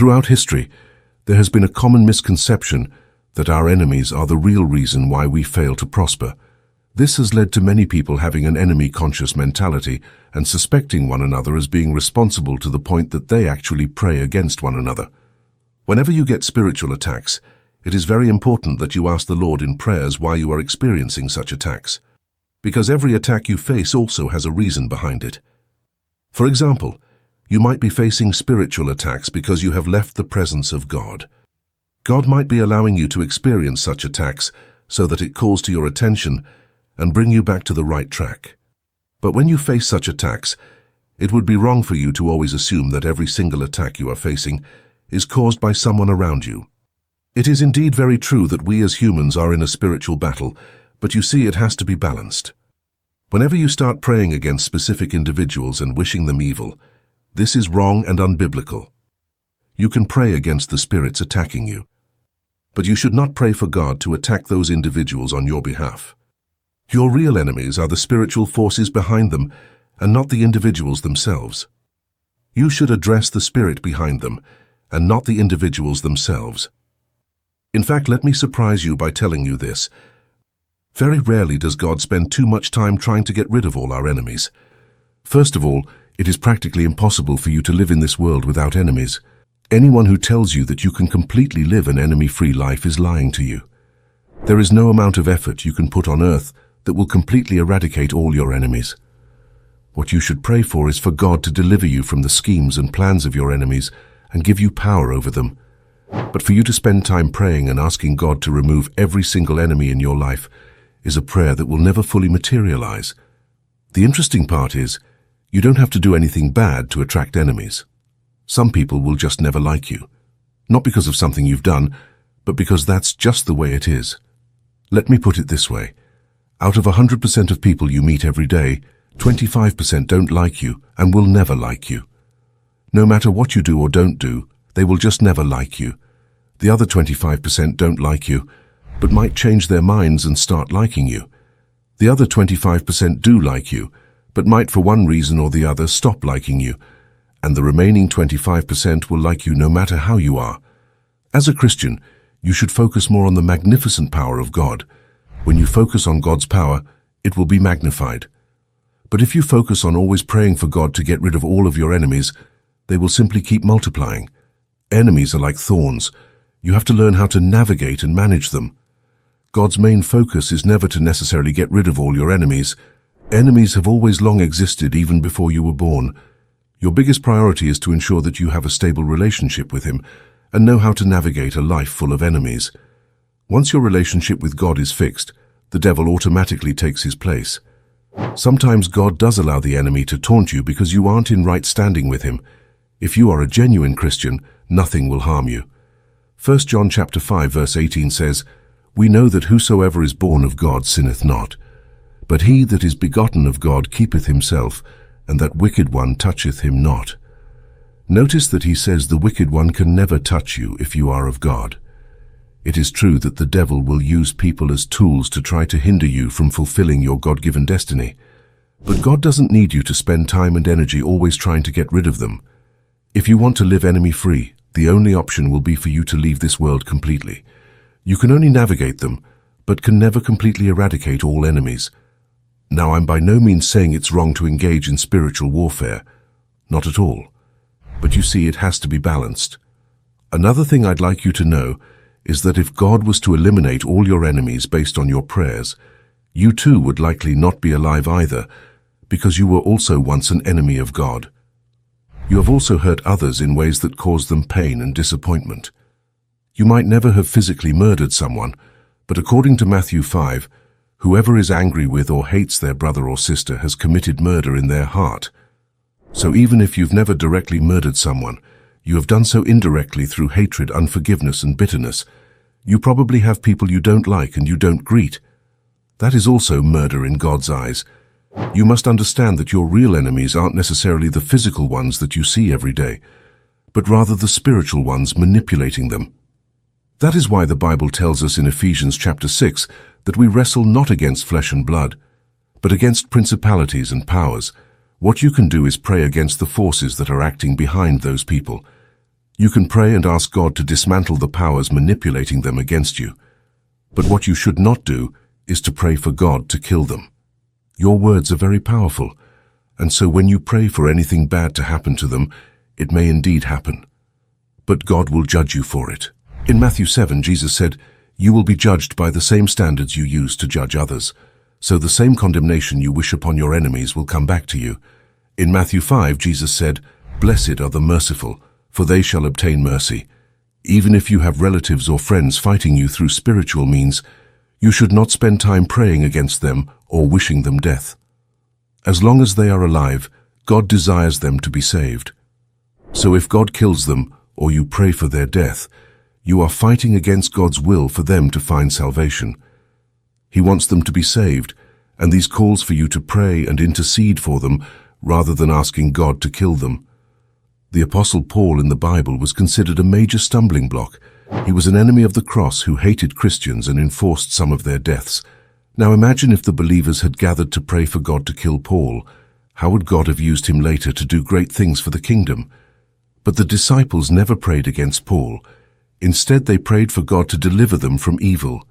Throughout history, there has been a common misconception that our enemies are the real reason why we fail to prosper. This has led to many people having an enemy-conscious mentality and suspecting one another as being responsible to the point that they actually pray against one another. Whenever you get spiritual attacks, it is very important that you ask the Lord in prayers why you are experiencing such attacks, because every attack you face also has a reason behind it. For example, you might be facing spiritual attacks because you have left the presence of God. God might be allowing you to experience such attacks so that it calls to your attention and bring you back to the right track. But when you face such attacks, it would be wrong for you to always assume that every single attack you are facing is caused by someone around you. It is indeed very true that we as humans are in a spiritual battle, but you see, it has to be balanced. Whenever you start praying against specific individuals and wishing them evil, this is wrong and unbiblical. You can pray against the spirits attacking you, but you should not pray for God to attack those individuals on your behalf. Your real enemies are the spiritual forces behind them and not the individuals themselves. You should address the spirit behind them and not the individuals themselves. In fact, let me surprise you by telling you this. Very rarely does God spend too much time trying to get rid of all our enemies. First of all, it is practically impossible for you to live in this world without enemies. Anyone who tells you that you can completely live an enemy-free life is lying to you. There is no amount of effort you can put on earth that will completely eradicate all your enemies. What you should pray for is for God to deliver you from the schemes and plans of your enemies and give you power over them. But for you to spend time praying and asking God to remove every single enemy in your life is a prayer that will never fully materialize. The interesting part is, you don't have to do anything bad to attract enemies. Some people will just never like you. Not because of something you've done, but because that's just the way it is. Let me put it this way. Out of 100% of people you meet every day, 25% don't like you and will never like you. No matter what you do or don't do, they will just never like you. The other 25% don't like you, but might change their minds and start liking you. The other 25% do like you, but might for one reason or the other stop liking you. And the remaining 25% will like you no matter how you are. As a Christian, you should focus more on the magnificent power of God. When you focus on God's power, it will be magnified. But if you focus on always praying for God to get rid of all of your enemies, they will simply keep multiplying. Enemies are like thorns. You have to learn how to navigate and manage them. God's main focus is never to necessarily get rid of all your enemies. Enemies have always long existed even before you were born. Your biggest priority is to ensure that you have a stable relationship with Him and know how to navigate a life full of enemies. Once your relationship with God is fixed, the devil automatically takes his place. Sometimes God does allow the enemy to taunt you because you aren't in right standing with Him. If you are a genuine Christian, nothing will harm you. 1 John chapter 5 verse 18 says, "We know that whosoever is born of God sinneth not, but he that is begotten of God keepeth himself, and that wicked one toucheth him not." Notice that he says the wicked one can never touch you if you are of God. It is true that the devil will use people as tools to try to hinder you from fulfilling your God-given destiny. But God doesn't need you to spend time and energy always trying to get rid of them. If you want to live enemy-free, the only option will be for you to leave this world completely. You can only navigate them, but can never completely eradicate all enemies. Now, I'm by no means saying it's wrong to engage in spiritual warfare. Not at all. But you see, it has to be balanced. Another thing I'd like you to know is that if God was to eliminate all your enemies based on your prayers, you too would likely not be alive either, because you were also once an enemy of God. You have also hurt others in ways that caused them pain and disappointment. You might never have physically murdered someone, but according to Matthew 5, whoever is angry with or hates their brother or sister has committed murder in their heart. So even if you've never directly murdered someone, you have done so indirectly through hatred, unforgiveness, and bitterness. You probably have people you don't like and you don't greet. That is also murder in God's eyes. You must understand that your real enemies aren't necessarily the physical ones that you see every day, but rather the spiritual ones manipulating them. That is why the Bible tells us in Ephesians chapter 6 that we wrestle not against flesh and blood, but against principalities and powers. What you can do is pray against the forces that are acting behind those people. You can pray and ask God to dismantle the powers manipulating them against you. But what you should not do is to pray for God to kill them. Your words are very powerful, and so when you pray for anything bad to happen to them, it may indeed happen. But God will judge you for it. In Matthew 7, Jesus said, "You will be judged by the same standards you use to judge others. So the same condemnation you wish upon your enemies will come back to you." In Matthew 5, Jesus said, "Blessed are the merciful, for they shall obtain mercy." Even if you have relatives or friends fighting you through spiritual means, you should not spend time praying against them or wishing them death. As long as they are alive, God desires them to be saved. So if God kills them, or you pray for their death, you are fighting against God's will for them to find salvation. He wants them to be saved, and these calls for you to pray and intercede for them rather than asking God to kill them. The Apostle Paul in the Bible was considered a major stumbling block. He was an enemy of the cross who hated Christians and enforced some of their deaths. Now imagine if the believers had gathered to pray for God to kill Paul. How would God have used him later to do great things for the kingdom? But the disciples never prayed against Paul. Instead, they prayed for God to deliver them from evil.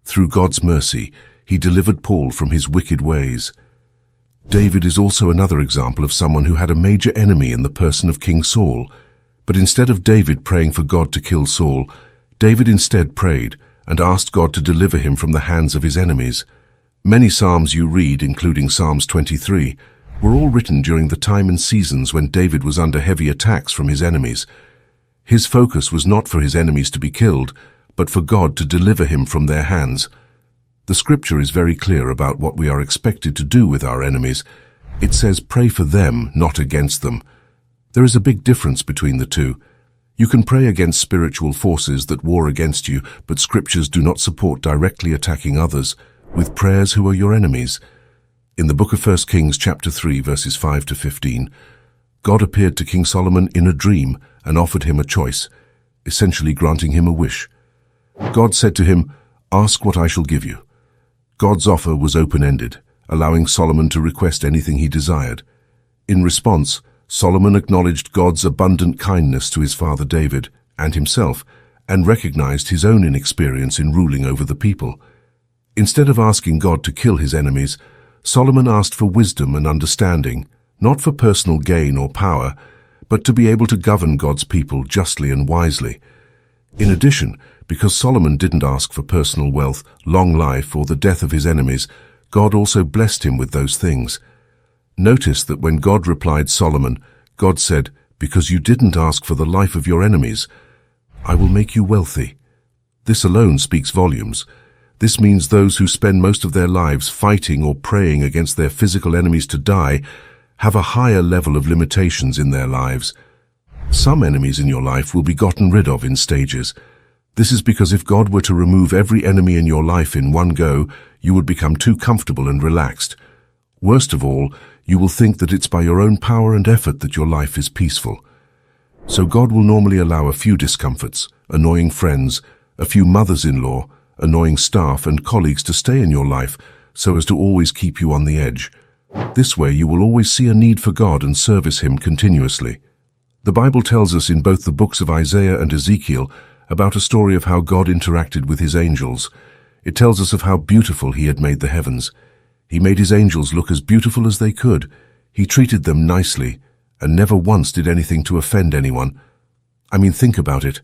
Through God's mercy, he delivered Paul from his wicked ways. David is also another example of someone who had a major enemy in the person of King Saul. But instead of David praying for God to kill Saul, David instead prayed and asked God to deliver him from the hands of his enemies. Many psalms you read, including Psalms 23, were all written during the time and seasons when David was under heavy attacks from his enemies. His focus was not for his enemies to be killed, but for God to deliver him from their hands. The scripture is very clear about what we are expected to do with our enemies. It says pray for them, not against them. There is a big difference between the two. You can pray against spiritual forces that war against you, but scriptures do not support directly attacking others with prayers who are your enemies. In the book of 1 Kings chapter 3 verses 5 to 15, God appeared to King Solomon in a dream and offered him a choice, essentially granting him a wish. God said to him, "Ask what I shall give you." God's offer was open-ended, allowing Solomon to request anything he desired. In response, Solomon acknowledged God's abundant kindness to his father David and himself, and recognized his own inexperience in ruling over the people. Instead of asking God to kill his enemies, Solomon asked for wisdom and understanding, not for personal gain or power, but to be able to govern God's people justly and wisely. In addition, because Solomon didn't ask for personal wealth, long life, or the death of his enemies, God also blessed him with those things. Notice that when God replied Solomon, God said, "Because you didn't ask for the life of your enemies, I will make you wealthy." This alone speaks volumes. This means those who spend most of their lives fighting or praying against their physical enemies to die have a higher level of limitations in their lives. Some enemies in your life will be gotten rid of in stages. This is because if God were to remove every enemy in your life in one go, you would become too comfortable and relaxed. Worst of all, you will think that it's by your own power and effort that your life is peaceful. So God will normally allow a few discomforts, annoying friends, a few mothers-in-law, annoying staff and colleagues to stay in your life so as to always keep you on the edge. This way you will always see a need for God and service Him continuously. The Bible tells us in both the books of Isaiah and Ezekiel about a story of how God interacted with His angels. It tells us of how beautiful He had made the heavens. He made His angels look as beautiful as they could. He treated them nicely and never once did anything to offend anyone. I mean, think about it.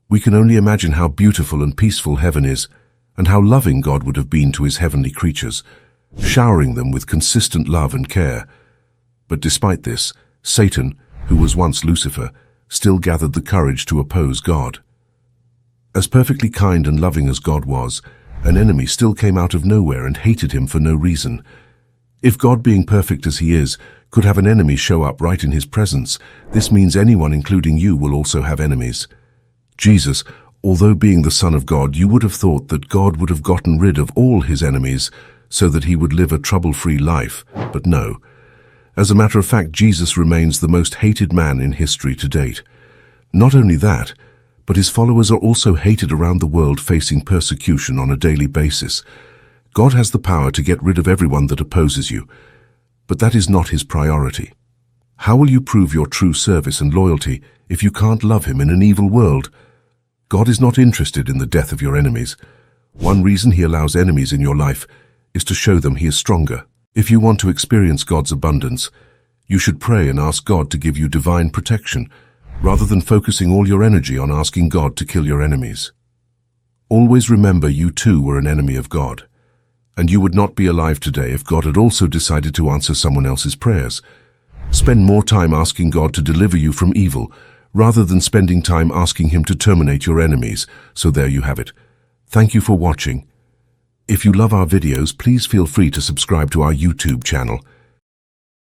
We can only imagine how beautiful and peaceful heaven is, and how loving God would have been to His heavenly creatures, showering them with consistent love and care. But despite this, Satan, who was once Lucifer, still gathered the courage to oppose God. As perfectly kind and loving as God was, an enemy still came out of nowhere and hated Him for no reason. If God, being perfect as He is, could have an enemy show up right in His presence, this means anyone, including you, will also have enemies. Jesus, although being the Son of God, you would have thought that God would have gotten rid of all His enemies so that He would live a trouble-free life, but no. As a matter of fact, Jesus remains the most hated man in history to date. Not only that, but His followers are also hated around the world, facing persecution on a daily basis. God has the power to get rid of everyone that opposes you, but that is not His priority. How will you prove your true service and loyalty if you can't love him in an evil world? God is not interested in the death of your enemies. One reason he allows enemies in your life is to show them he is stronger. If you want to experience God's abundance, you should pray and ask God to give you divine protection, rather than focusing all your energy on asking God to kill your enemies. Always remember you too were an enemy of God, and you would not be alive today if God had also decided to answer someone else's prayers. Spend more time asking God to deliver you from evil, rather than spending time asking him to terminate your enemies. So there you have it. Thank you for watching. If you love our videos, please feel free to subscribe to our YouTube channel.